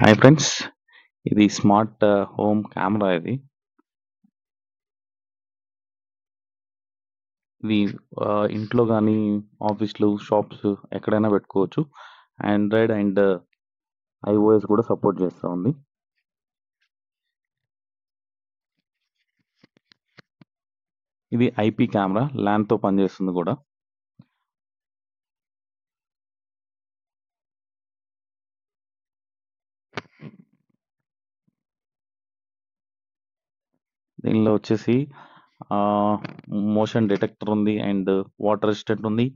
Hi friends. ఇది smart home camera ఇది. ఇది ఇంట్లో గానీ, ఆఫీస్‌లు, షాప్స్ ఎక్కడైనా పెట్టుకోవచ్చు. ఆండ్రాయిడ్ అండ్ ఐఓఎస్ కూడా సపోర్ట్ చేస్తా ఉంది. ఇది ఐపీ కెమెరా. ల్యాన్‌తో పనిచేస్తుంది కూడా. దీనిలో వచ్చేసి మోషన్ డిటెక్టర్ ఉంది అండ్ వాటర్ రెసిస్టెంట్ ఉంది.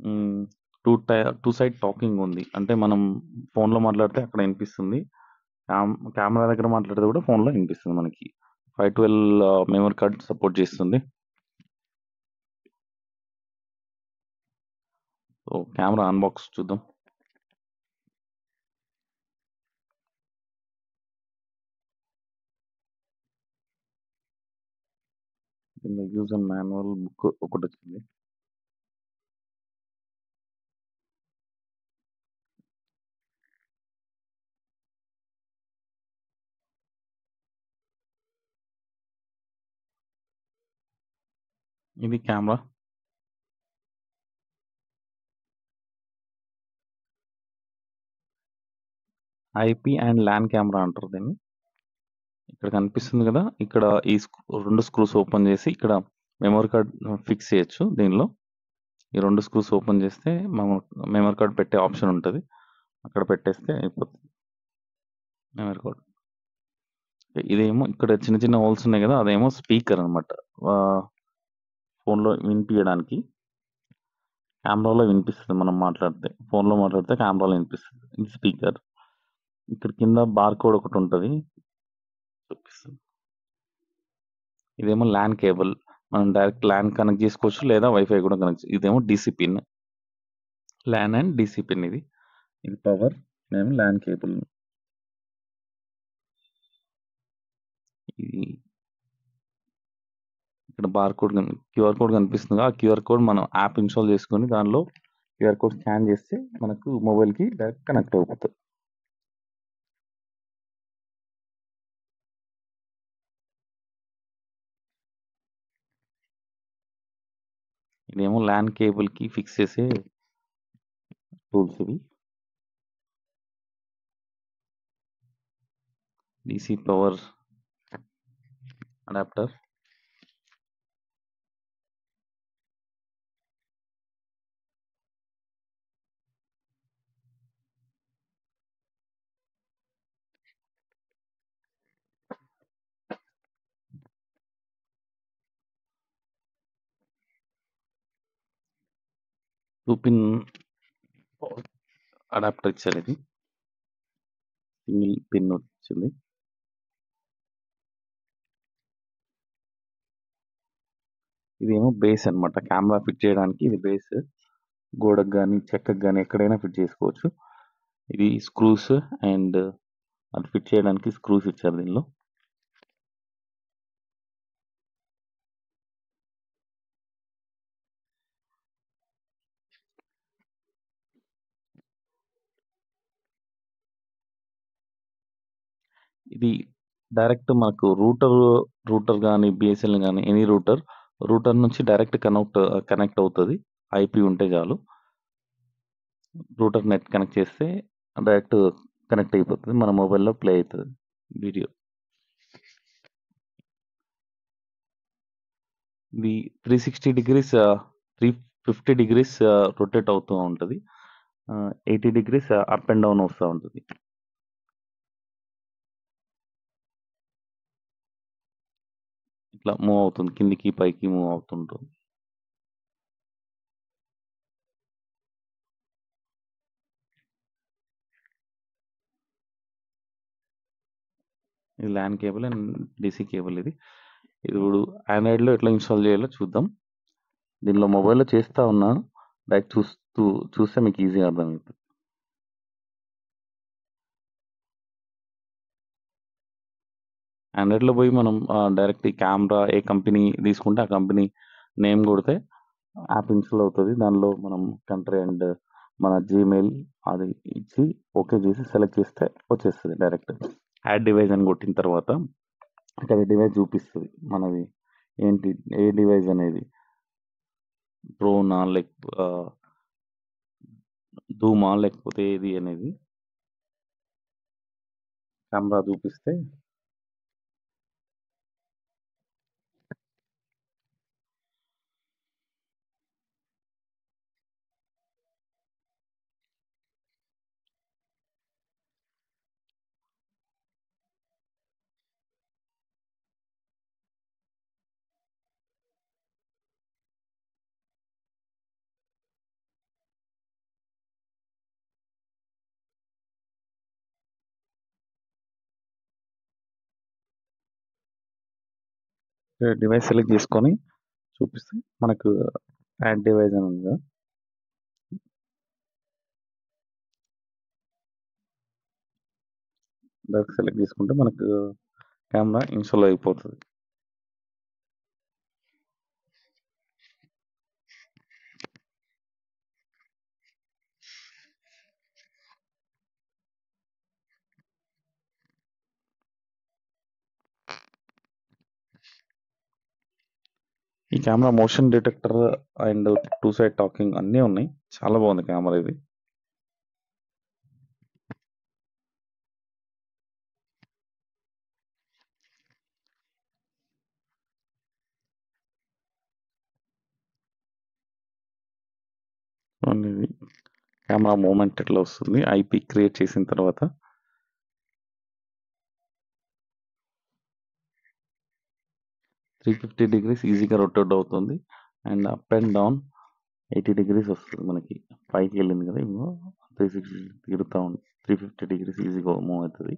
హ్మ్. 2 సైడ్ టాకింగ్ ఉంది. అంటే మనం ఫోన్‌లో మాట్లాడితే అక్కడ వినిపిస్తుంది. కెమెరా దగ్గర మాట్లాడితే కూడా ఫోన్‌లో వినిపిస్తుంది మనకి. 512 మెమరీ కార్డ్ సపోర్ట్ చేస్తుంది. సో, కెమెరా అన్బాక్స్ చూద్దాం. దీనిలో యూజర్ మాన్యువల్ బుక్ ఒకటొచ్చింది. ఇది camera. IP and LAN camera అంటారు దీన్ని. ఇక్కడ కనిపిస్తుంది కదా! ఇక్కడ ఈ 2 స్క్రూస్ ఓపెన్ చేసి ఇక్కడ మెమరీ కార్డ్ ఫిక్స్ చేయొచ్చు దీనిలో. ఈ 2 స్క్రూస్ ఓపెన్ చేస్తే మెమరీ కార్డ్ పెట్టే ఆప్షన్ ఉంటది. అక్కడ పెట్టేస్తే అయిపోతుంది మెమరీ కార్డ్. ఇదేమో ఇక్కడ చిన్న చిన్న హోల్స్ ఉన్నాయి కదా! అదేమో స్పీకర్ అన్నమాట. ఫోన్‌లో వినిపియడానికి. కెమెరాలో వినిపిస్తది మనం మాట్లాడితే. ఫోన్‌లో మాట్లాడితే కెమెరాలో వినిపిస్తది. ఇది స్పీకర్. ఇక్కడ కింద బార్‌కోడ్ ఒకటుంటది. చూపిస్తాను. ఇదేమో ల్యాన్ కేబుల్. మనం డైరెక్ట్ ల్యాన్ కనెక్ట్ చేసుకోవచ్చు లేదా వైఫై కూడా కనెక్ట్ ఇదేమో DC pin. LAN and DC pin ఇది. ఇది పవర్. ఇదేమో ల్యాన్ కేబుల్. ఇది ఇక్కడ బార్‌కోడ్ క్యూఆర్ కోడ్ కనిపిస్తుంది. ఆ క్యూఆర్ కోడ్ మనం యాప్ ఇన్‌స్టాల్ చేసుకొని దానిలో క్యూఆర్ కోడ్ స్కాన్ చేస్తే మనకు మొబైల్‌కి డైరెక్ట్ కనెక్ట్ అయిపోతది. ఇదేమో ల్యాన్ కేబుల్‌కి ఫిక్స్ చేసే టూల్స్ ఇవి. DC power adapter. Pin adapter ఇచ్చారు ఇది. సింగిల్ పిన్ వచ్చింది. ఇదేమో బేస్ అన్నమాట. కెమెరా ఫిట్ చేయడానికి ఇది బేస్. గోడకు గాని, చెక్కకు గాని ఎక్కడైనా ఫిట్ చేసుకోవచ్చు. ఇది స్క్రూస్ అండ్ అది ఫిట్ చేయడానికి స్క్రూస్ ఇచ్చారు దీనిలో. ఇది డైరెక్ట్ మనకు రూటర్ గాని, బిఎస్ఎన్ఎల్ గాని ఎనీ రూటర్ నుంచి డైరెక్ట్ కనెక్ట్ అవుతది. ఐపీ ఉంటే చాలు. రూటర్ నెట్ కనెక్ట్ చేస్తే డైరెక్ట్ కనెక్ట్ అయిపోతది. మన మొబైల్‌లో ప్లే అయితది వీడియో. ఇది 360 డిగ్రీస్ 350 డిగ్రీస్ రొటేట్ అవుతూ ఉంటది. 80 డిగ్రీస్ అప్ అండ్ డౌన్ వస్తా ఉంటది. ఇట్లా మూవ్ అవుతుంది. కిందికి, పైకి మూవ్ అవుతుంటుంది. ఇది LAN cable and DC cable ఇది. ఇప్పుడు ఆండ్రాయిడ్‌లో ఎట్లా ఇన్‌స్టాల్ చేయాలో చూద్దాం. దీనిలో మొబైల్‌లో చేస్తా ఉన్నాను. డైరెక్ట్ చూస్తే మీకు ఈజీగా అర్థమవుతది. ఆండ్రాయిడ్‌లో పోయి మనం డైరెక్ట్ ఈ కెమెరా ఏ కంపెనీ తీసుకుంటే ఆ కంపెనీ నేమ్ కొడితే యాప్ ఇన్‌స్టాల్ అవుతది. దానిలో మనం కంట్రీ అండ్ మన జీమెయిల్ అది ఇచ్చి ఓకే చేసి సెలెక్ట్ చేస్తే వచ్చేస్తుంది డైరెక్ట్. యాడ్ డివైస్ అని కొట్టిన తర్వాత ఇక్కడ డివైస్ చూపిస్తుంది మనది ఏంటి, ఏ డివైస్ అనేది, డ్రోనా ధూమా లేకపోతే ఏది అనేది కెమెరా చూపిస్తే డివైస్ సెలెక్ట్ చేసుకొని చూపిస్తే మనకు యాడ్ డివైస్ అని ఉంది కదా, దానికి సెలెక్ట్ చేసుకుంటే మనకు కెమెరా ఇన్స్టాల్ అయిపోతుంది. ఈ camera motion detector and 2 side talking అన్నీ ఉన్నాయి. చాలా బాగుంది కెమెరా ఇది. ఇది కెమెరా మూమెంట్ ఎట్లా వస్తుంది ఐపీ క్రియేట్ చేసిన తర్వాత. $350 ఈజీగా రొటేట్ అవుతుంది అండ్ అప్ అండ్ డౌన్ 80 వస్తుంది మనకి. పైకి వెళ్ళింది కదా, ఇంకో 360 తిరుగుతూ ఉంది. $350 ఈజీగా మూవ్ అవుతుంది.